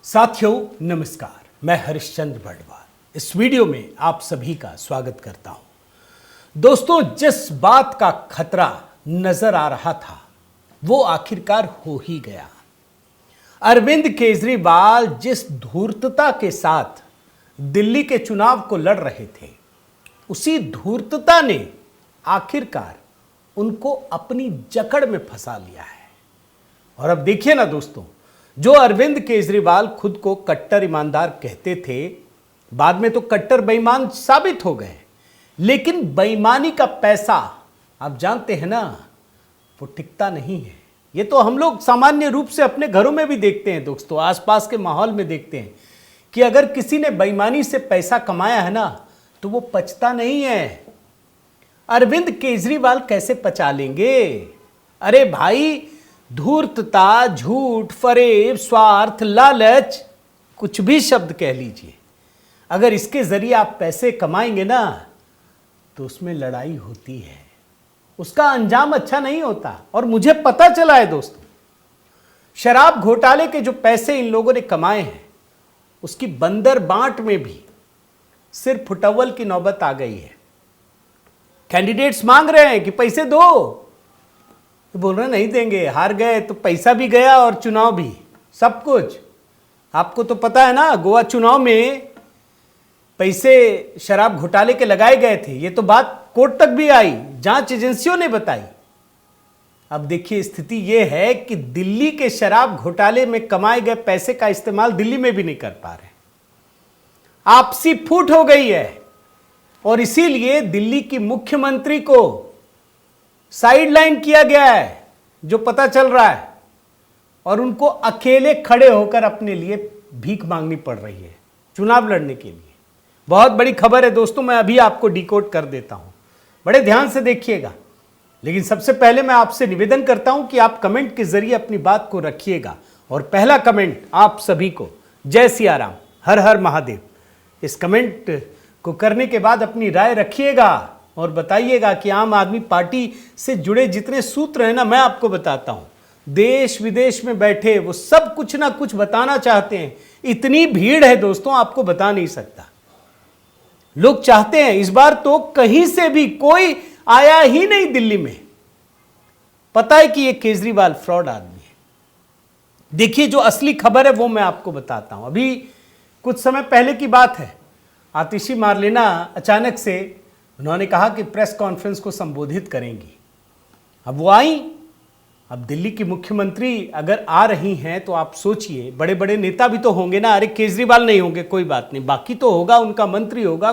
साथियों नमस्कार, मैं हरिश्चंद्र बर्डवाल इस वीडियो में आप सभी का स्वागत करता हूं। दोस्तों, जिस बात का खतरा नजर आ रहा था वो आखिरकार हो ही गया। अरविंद केजरीवाल जिस धूर्तता के साथ दिल्ली के चुनाव को लड़ रहे थे, उसी धूर्तता ने आखिरकार उनको अपनी जकड़ में फंसा लिया है। और अब देखिए ना दोस्तों, जो अरविंद केजरीवाल खुद को कट्टर ईमानदार कहते थे, बाद में तो कट्टर बेईमान साबित हो गए। लेकिन बेईमानी का पैसा आप जानते हैं ना, वो टिकता नहीं है। ये तो हम लोग सामान्य रूप से अपने घरों में भी देखते हैं दोस्तों, आसपास के माहौल में देखते हैं कि अगर किसी ने बेईमानी से पैसा कमाया है ना, तो वो पचता नहीं है। अरविंद केजरीवाल कैसे पचा लेंगे? अरे भाई, धूर्तता, झूठ, फरेब, स्वार्थ, लालच, कुछ भी शब्द कह लीजिए, अगर इसके जरिए आप पैसे कमाएंगे ना, तो उसमें लड़ाई होती है, उसका अंजाम अच्छा नहीं होता। और मुझे पता चला है दोस्तों, शराब घोटाले के जो पैसे इन लोगों ने कमाए हैं, उसकी बंदर बांट में भी सिर्फ फुटअव्वल की नौबत आ गई है। कैंडिडेट्स मांग रहे हैं कि पैसे दो, तो बोल रहे नहीं देंगे, हार गए तो पैसा भी गया और चुनाव भी, सब कुछ। आपको तो पता है ना, गोवा चुनाव में पैसे शराब घोटाले के लगाए गए थे। ये तो बात कोर्ट तक भी आई, जांच एजेंसियों ने बताई। अब देखिए, स्थिति यह है कि दिल्ली के शराब घोटाले में कमाए गए पैसे का इस्तेमाल दिल्ली में भी नहीं कर पा रहे। आपसी फूट हो गई है और इसीलिए दिल्ली की मुख्यमंत्री को साइडलाइन किया गया है, जो पता चल रहा है, और उनको अकेले खड़े होकर अपने लिए भीख मांगनी पड़ रही है चुनाव लड़ने के लिए। बहुत बड़ी खबर है दोस्तों, मैं अभी आपको डिकोड कर देता हूं, बड़े ध्यान से देखिएगा। लेकिन सबसे पहले मैं आपसे निवेदन करता हूं कि आप कमेंट के जरिए अपनी बात को रखिएगा। और पहला कमेंट आप सभी को, जय सिया राम, हर हर महादेव। इस कमेंट को करने के बाद अपनी राय रखिएगा और बताइएगा कि आम आदमी पार्टी से जुड़े जितने सूत्र हैं ना, मैं आपको बताता हूं, देश विदेश में बैठे वो सब कुछ ना कुछ बताना चाहते हैं। इतनी भीड़ है दोस्तों, आपको बता नहीं सकता। लोग चाहते हैं, इस बार तो कहीं से भी कोई आया ही नहीं दिल्ली में। पता है कि ये केजरीवाल फ्रॉड आदमी है। देखिए, जो असली खबर है वो मैं आपको बताता हूं। अभी कुछ समय पहले की बात है, आतिशी मार्लेना अचानक से उन्होंने कहा कि प्रेस कॉन्फ्रेंस को संबोधित करेंगी। अब वो आई। अब दिल्ली की मुख्यमंत्री अगर आ रही हैं तो आप सोचिए, बड़े बड़े नेता भी तो होंगे ना। अरे केजरीवाल नहीं होंगे कोई बात नहीं, बाकी तो होगा, उनका मंत्री होगा,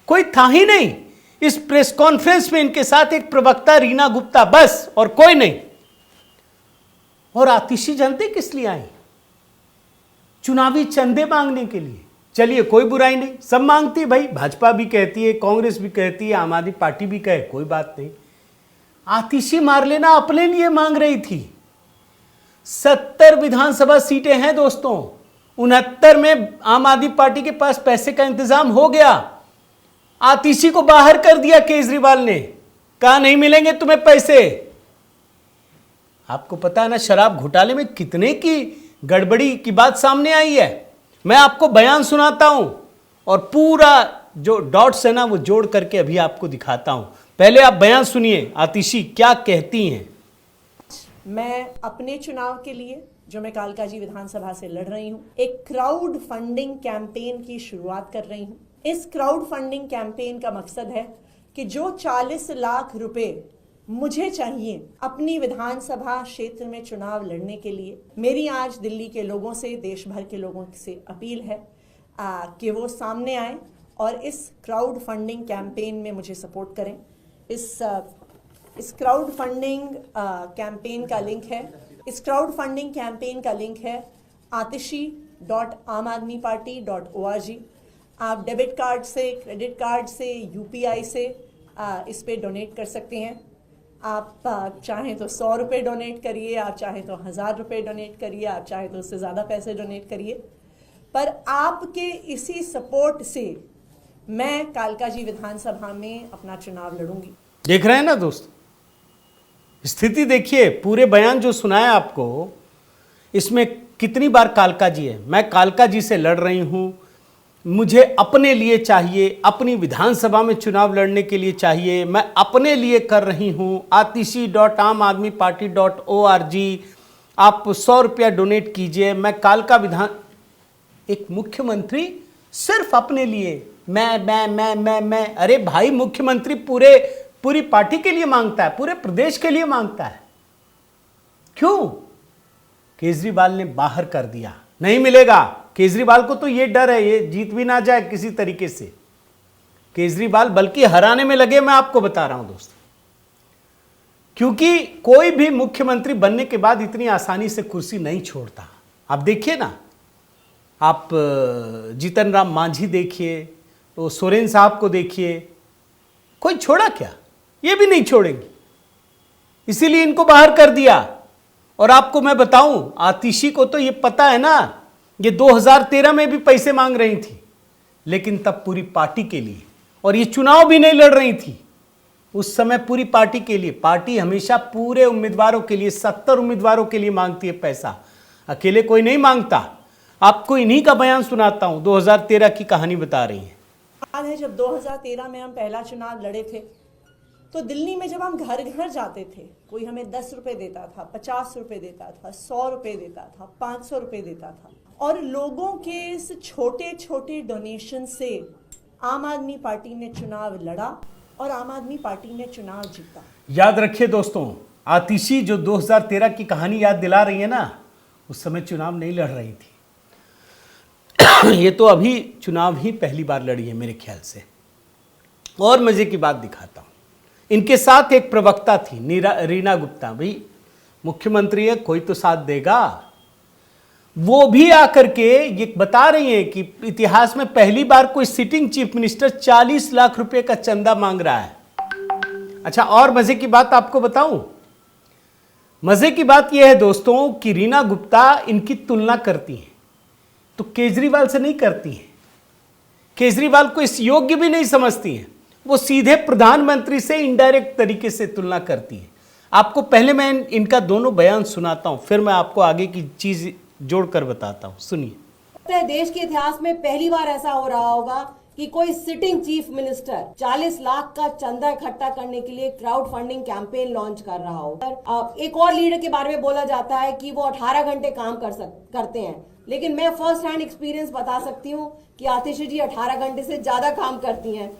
कोई था ही नहीं इस प्रेस कॉन्फ्रेंस में। इनके साथ एक प्रवक्ता रीना गुप्ता, बस, और कोई नहीं। और आतिशी जानते किस लिए आई? चुनावी चंदे मांगने के लिए। चलिए, कोई बुराई नहीं, सब मांगती है भाई, भाजपा भी कहती है, कांग्रेस भी कहती है, आम आदमी पार्टी भी कहे, कोई बात नहीं। आतिशी मार्लेना अपने लिए मांग रही थी। 70 विधानसभा सीटें हैं दोस्तों, 69 में आम आदमी पार्टी के पास पैसे का इंतजाम हो गया। आतिशी को बाहर कर दिया केजरीवाल ने, कहा नहीं मिलेंगे तुम्हें पैसे। आपको पता है ना, शराब घोटाले में कितने की गड़बड़ी की बात सामने आई है। मैं आपको बयान सुनाता हूं और पूरा जो डॉट्स है ना, वो जोड़ करके अभी आपको दिखाता हूं। पहले आप बयान सुनिए, आतिशी क्या कहती हैं। मैं अपने चुनाव के लिए, जो मैं कालकाजी विधानसभा से लड़ रही हूं, एक क्राउड फंडिंग कैंपेन की शुरुआत कर रही हूं। इस क्राउड फंडिंग कैंपेन का मकसद है कि जो 40 लाख रुपए मुझे चाहिए अपनी विधानसभा क्षेत्र में चुनाव लड़ने के लिए, मेरी आज दिल्ली के लोगों से, देश भर के लोगों से अपील है कि वो सामने आए और इस क्राउड फंडिंग कैंपेन में मुझे सपोर्ट करें। इस क्राउड फंडिंग कैंपेन का लिंक है, इस क्राउड फंडिंग कैंपेन का लिंक है atishi.amadmiparty.org। आप डेबिट कार्ड से, क्रेडिट कार्ड से, यूपीआई से इस पे डोनेट कर सकते हैं। आप चाहें तो 100 रुपये डोनेट करिए, आप चाहें तो 1000 रुपये डोनेट करिए, आप चाहें तो उससे ज़्यादा पैसे डोनेट करिए। पर आपके इसी सपोर्ट से मैं कालकाजी विधानसभा में अपना चुनाव लड़ूंगी। देख रहे हैं ना दोस्त, स्थिति देखिए। पूरे बयान जो सुनाया आपको, इसमें कितनी बार कालका जी है, मैं कालका जी से लड़ रही हूं, मुझे अपने लिए चाहिए, अपनी विधानसभा में चुनाव लड़ने के लिए चाहिए, मैं अपने लिए कर रही हूं। atishi.amadmiparty.org, आप 100 रुपया डोनेट कीजिए। मैं कालका विधान, एक मुख्यमंत्री सिर्फ अपने लिए, मैं। अरे भाई, मुख्यमंत्री पूरी पार्टी के लिए मांगता है, पूरे प्रदेश के लिए मांगता है। क्यों? केजरीवाल ने बाहर कर दिया, नहीं मिलेगा। केजरीवाल को तो ये डर है, ये जीत भी ना जाए किसी तरीके से। केजरीवाल बल्कि हराने में लगे, मैं आपको बता रहा हूं दोस्तों, क्योंकि कोई भी मुख्यमंत्री बनने के बाद इतनी आसानी से कुर्सी नहीं छोड़ता। आप देखिए ना, आप जीतन राम मांझी देखिए, तो सोरेन साहब को देखिए, कोई छोड़ा क्या? ये भी नहीं छोड़ेंगे, इसीलिए इनको बाहर कर दिया। और आपको मैं बताऊं, आतिशी को तो ये पता है ना, ये 2013 में भी पैसे मांग रही थी, लेकिन तब पूरी पार्टी के लिए, और ये चुनाव भी नहीं लड़ रही थी उस समय, पूरी पार्टी के लिए। पार्टी हमेशा पूरे उम्मीदवारों के लिए, 70 उम्मीदवारों के लिए मांगती है पैसा, अकेले कोई नहीं मांगता। आपको इन्हीं का बयान सुनाता हूं, 2013 की कहानी बता रही है। याद है जब 2013 में हम पहला चुनाव लड़े थे, तो दिल्ली में जब हम घर घर जाते थे, कोई हमें 10 रुपए देता था, 50 रुपए देता था, 100 रुपए देता था, 500 रुपए देता था, और लोगों के इस छोटे छोटे डोनेशन से आम आदमी पार्टी ने चुनाव लड़ा और आम आदमी पार्टी ने चुनाव जीता। याद रखिए दोस्तों, आतिशी जो 2013 की कहानी याद दिला रही है ना, उस समय चुनाव नहीं लड़ रही थी। ये तो अभी चुनाव ही पहली बार लड़ी है मेरे ख्याल से। और मजे की बात दिखाता हूं, इनके साथ एक प्रवक्ता थी, रीना गुप्ता। भाई मुख्यमंत्री है, कोई तो साथ देगा। वो भी आकर के ये बता रही हैं कि इतिहास में पहली बार कोई सिटिंग चीफ मिनिस्टर 40 लाख रुपए का चंदा मांग रहा है। अच्छा, और मजे की बात आपको बताऊं, मजे की बात यह है दोस्तों कि रीना गुप्ता इनकी तुलना करती हैं, तो केजरीवाल से नहीं करती हैं। केजरीवाल को इस योग्य भी नहीं समझती हैं, वो सीधे प्रधानमंत्री से इनडायरेक्ट तरीके से तुलना करती है। आपको पहले मैं इनका दोनों बयान सुनाता हूं, फिर मैं आपको आगे की चीज जोड़कर बताता हूं। सुनिए। देश के इतिहास में पहली बार ऐसा हो रहा होगा कि कोई सिटिंग चीफ मिनिस्टर 40 लाख का चंदा इकट्ठा करने के लिए क्राउड फंडिंग कैंपेन लॉन्च कर रहा हो। एक और लीडर के बारे में बोला जाता है कि वो 18 घंटे काम करते हैं, लेकिन मैं फर्स्ट हैंड एक्सपीरियंस बता सकती हूँ कि आतिशी जी 18 घंटे से ज्यादा काम करती हैं।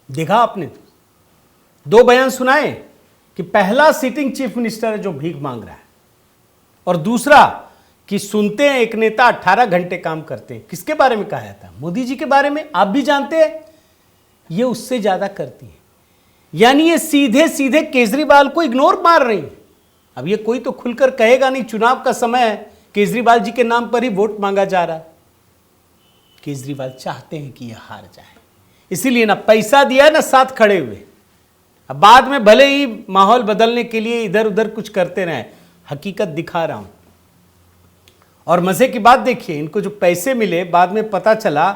देखा आपने, दो बयान सुनाए कि पहला सिटिंग चीफ मिनिस्टर है जो भीख मांग रहा है, और दूसरा कि सुनते हैं एक नेता 18 घंटे काम करते हैं। किसके बारे में कहा जाता है? मोदी जी के बारे में। आप भी जानते हैं ये उससे ज्यादा करती है, यानी ये सीधे सीधे केजरीवाल को इग्नोर मार रही है। अब ये कोई तो खुलकर कहेगा नहीं, चुनाव का समय है, केजरीवाल जी के नाम पर ही वोट मांगा जा रहा है। केजरीवाल चाहते हैं कि यह हार जाए, इसीलिए ना पैसा दिया ना साथ खड़े हुए। अब बाद में भले ही माहौल बदलने के लिए इधर उधर कुछ करते रहे, हकीकत दिखा रहा हूं। और मजे की बात देखिए, इनको जो पैसे मिले बाद में पता चला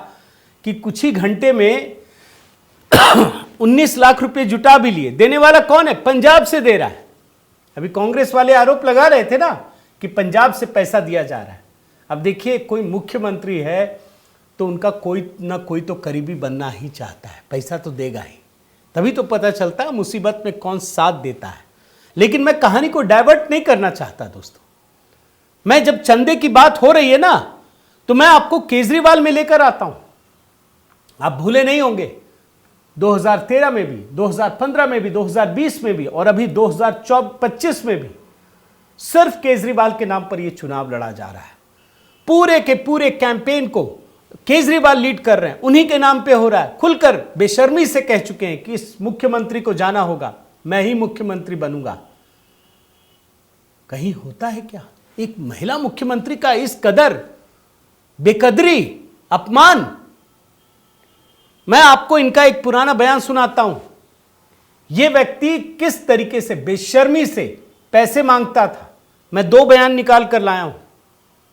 कि कुछ ही घंटे में 19 लाख रुपए जुटा भी लिए। देने वाला कौन है? पंजाब से दे रहा है। अभी कांग्रेस वाले आरोप लगा रहे थे ना कि पंजाब से पैसा दिया जा रहा है। अब देखिए, कोई मुख्यमंत्री है तो उनका कोई ना कोई तो करीबी बनना ही चाहता है, पैसा तो देगा ही, तभी तो पता चलता है मुसीबत में कौन साथ देता है। लेकिन मैं कहानी को डाइवर्ट नहीं करना चाहता दोस्तों। मैं जब चंदे की बात हो रही है ना, तो मैं आपको केजरीवाल में लेकर आता हूं। आप भूले नहीं होंगे, 2013 में भी, 2015 में भी, 2020 में भी, और अभी 2025 में भी सिर्फ केजरीवाल के नाम पर यह चुनाव लड़ा जा रहा है। पूरे के पूरे कैंपेन को केजरीवाल लीड कर रहे हैं, उन्हीं के नाम पे हो रहा है। खुलकर बेशर्मी से कह चुके हैं कि इस मुख्यमंत्री को जाना होगा, मैं ही मुख्यमंत्री बनूंगा। कहीं होता है क्या एक महिला मुख्यमंत्री का इस कदर बेकदरी, अपमान? मैं आपको इनका एक पुराना बयान सुनाता हूं। यह व्यक्ति किस तरीके से बेशर्मी से पैसे मांगता था। मैं दो बयान निकाल कर लाया हूं।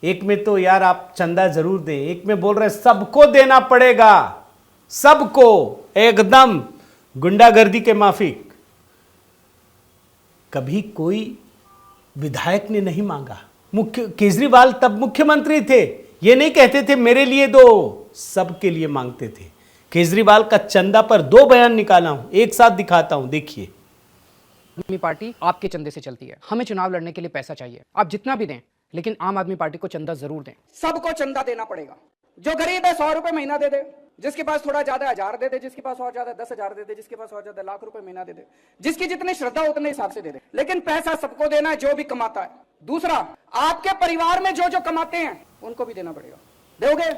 एक में तो यार आप चंदा जरूर दें, एक में बोल रहे सबको देना पड़ेगा, सबको, एकदम गुंडागर्दी के माफिक। कभी कोई विधायक ने नहीं मांगा, केजरीवाल तब मुख्यमंत्री थे, ये नहीं कहते थे मेरे लिए दो, सबके लिए मांगते थे। केजरीवाल का चंदा पर 2 बयान निकाला हूं, एक साथ दिखाता हूं, देखिए। आदमी पार्टी आपके चंदे से चलती है। हमें चुनाव लड़ने के लिए पैसा चाहिए, आप जितना भी दें, लेकिन आम आदमी पार्टी को चंदा जरूर दें। सबको चंदा देना पड़ेगा। जो गरीब है 100 रुपए महीना दे दे, जिसके पास थोड़ा ज्यादा 1000 दे दे, जिसके पास और ज्यादा 10,000 दे दे, जिसके पास और ज्यादा लाख रुपए महीना दे दे, जिसकी जितनी श्रद्धा उतने हिसाब से दे दे, लेकिन पैसा सबको देना है जो भी कमाता है। दूसरा, आपके परिवार में जो जो कमाते हैं उनको भी देना पड़ेगा। दोगे?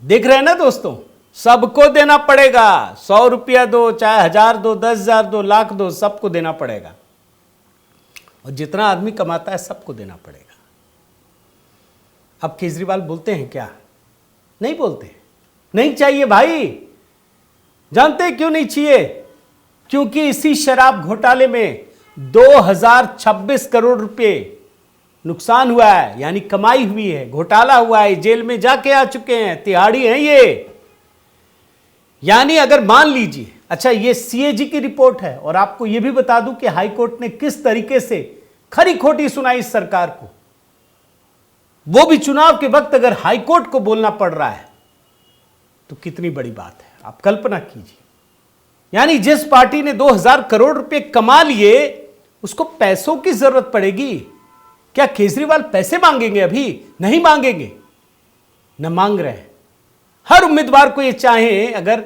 देख रहे हैं ना दोस्तों, सबको देना पड़ेगा। 100 रुपया दो, चाहे 1000 दो, 10,000 दो, लाख दो, सबको देना पड़ेगा। और जितना आदमी कमाता है सबको देना पड़ेगा। अब केजरीवाल बोलते हैं क्या? नहीं बोलते, नहीं चाहिए भाई। जानते हैं क्यों नहीं चाहिए? क्योंकि इसी शराब घोटाले में 2026 करोड़ रुपए नुकसान हुआ है, यानी कमाई हुई है, घोटाला हुआ है, जेल में जाके आ चुके हैं, तिहाड़ी हैं ये। यानी अगर मान लीजिए, अच्छा ये सीएजी की रिपोर्ट है, और आपको यह भी बता दूं कि हाई कोर्ट ने किस तरीके से खरी खोटी सुनाई इस सरकार को, वो भी चुनाव के वक्त अगर हाई कोर्ट को बोलना पड़ रहा है तो कितनी बड़ी बात है, आप कल्पना कीजिए। यानी जिस पार्टी ने 2000 करोड़ रुपए कमा लिए, उसको पैसों की जरूरत पड़ेगी। क्या केजरीवाल पैसे मांगेंगे? अभी नहीं मांगेंगे, न मांग रहे हैं। हर उम्मीदवार को ये चाहे, अगर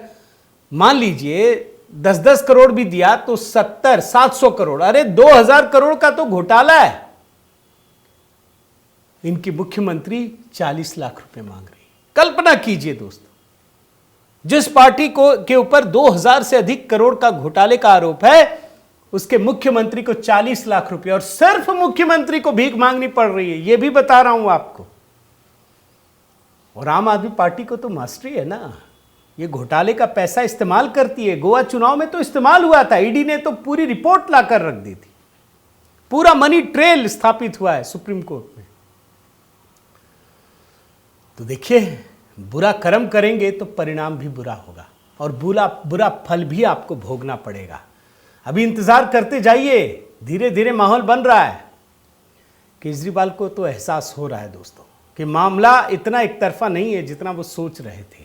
मान लीजिए 10-10 करोड़ भी दिया तो 70-700 करोड़, अरे 2000 करोड़ का तो घोटाला है। इनकी मुख्यमंत्री 40 लाख रुपए मांग रही। कल्पना कीजिए दोस्तों, जिस पार्टी के ऊपर 2000 से अधिक करोड़ का घोटाले का आरोप है, उसके मुख्यमंत्री को 40 लाख रुपए, और सिर्फ मुख्यमंत्री को भीख मांगनी पड़ रही है, यह भी बता रहा हूं आपको। और आम आदमी पार्टी को तो मास्टरी है ना, ये घोटाले का पैसा इस्तेमाल करती है। गोवा चुनाव में तो इस्तेमाल हुआ था, ईडी ने तो पूरी रिपोर्ट लाकर रख दी थी, पूरा मनी ट्रेल स्थापित हुआ है सुप्रीम कोर्ट में। तो देखिए, बुरा कर्म करेंगे तो परिणाम भी बुरा होगा, और बुरा फल भी आपको भोगना पड़ेगा। अभी इंतजार करते जाइए, धीरे धीरे माहौल बन रहा है। केजरीवाल को तो एहसास हो रहा है दोस्तों कि मामला इतना एक तरफा नहीं है जितना वो सोच रहे थे।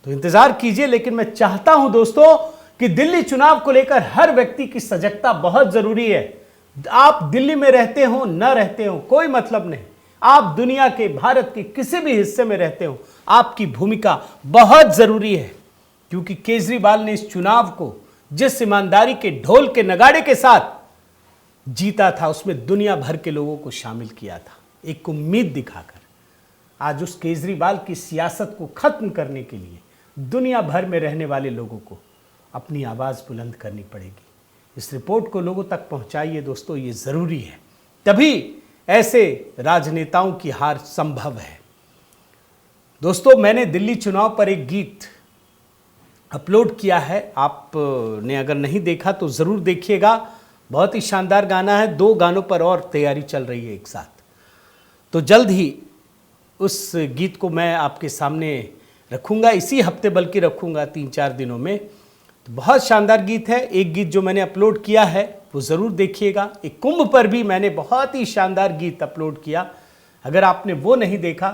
तो इंतजार कीजिए, लेकिन मैं चाहता हूं दोस्तों कि दिल्ली चुनाव को लेकर हर व्यक्ति की सजगता बहुत जरूरी है। आप दिल्ली में रहते हो न रहते हो कोई मतलब नहीं, आप दुनिया के, भारत के किसी भी हिस्से में रहते हो, आपकी भूमिका बहुत जरूरी है। क्योंकि केजरीवाल ने इस चुनाव को जिस ईमानदारी के ढोल के नगाड़े के साथ जीता था, उसमें दुनिया भर के लोगों को शामिल किया था, एक उम्मीद दिखाकर। आज उस केजरीवाल की सियासत को खत्म करने के लिए दुनिया भर में रहने वाले लोगों को अपनी आवाज बुलंद करनी पड़ेगी। इस रिपोर्ट को लोगों तक पहुंचाइए दोस्तों, ये जरूरी है, तभी ऐसे राजनेताओं की हार संभव है। दोस्तों, मैंने दिल्ली चुनाव पर एक गीत अपलोड किया है, आपने अगर नहीं देखा तो ज़रूर देखिएगा। बहुत ही शानदार गाना है, 2 गानों पर और तैयारी चल रही है एक साथ। तो जल्द ही उस गीत को मैं आपके सामने रखूँगा, इसी हफ्ते बल्कि रखूँगा, 3-4 दिनों में। तो बहुत शानदार गीत है। एक गीत जो मैंने अपलोड किया है वो ज़रूर देखिएगा। एक कुंभ पर भी मैंने बहुत ही शानदार गीत अपलोड किया, अगर आपने वो नहीं देखा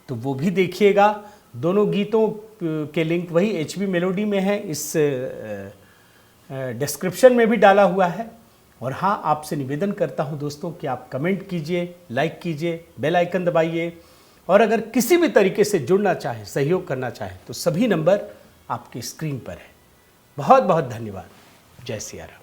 तो वो भी देखिएगा। दोनों गीतों के लिंक वही HB मेलोडी में है, इस डिस्क्रिप्शन में भी डाला हुआ है। और हाँ, आपसे निवेदन करता हूँ दोस्तों कि आप कमेंट कीजिए, लाइक कीजिए, बेल आइकन दबाइए, और अगर किसी भी तरीके से जुड़ना चाहें, सहयोग करना चाहें, तो सभी नंबर आपकी स्क्रीन पर है। बहुत बहुत धन्यवाद। जय सिया राम।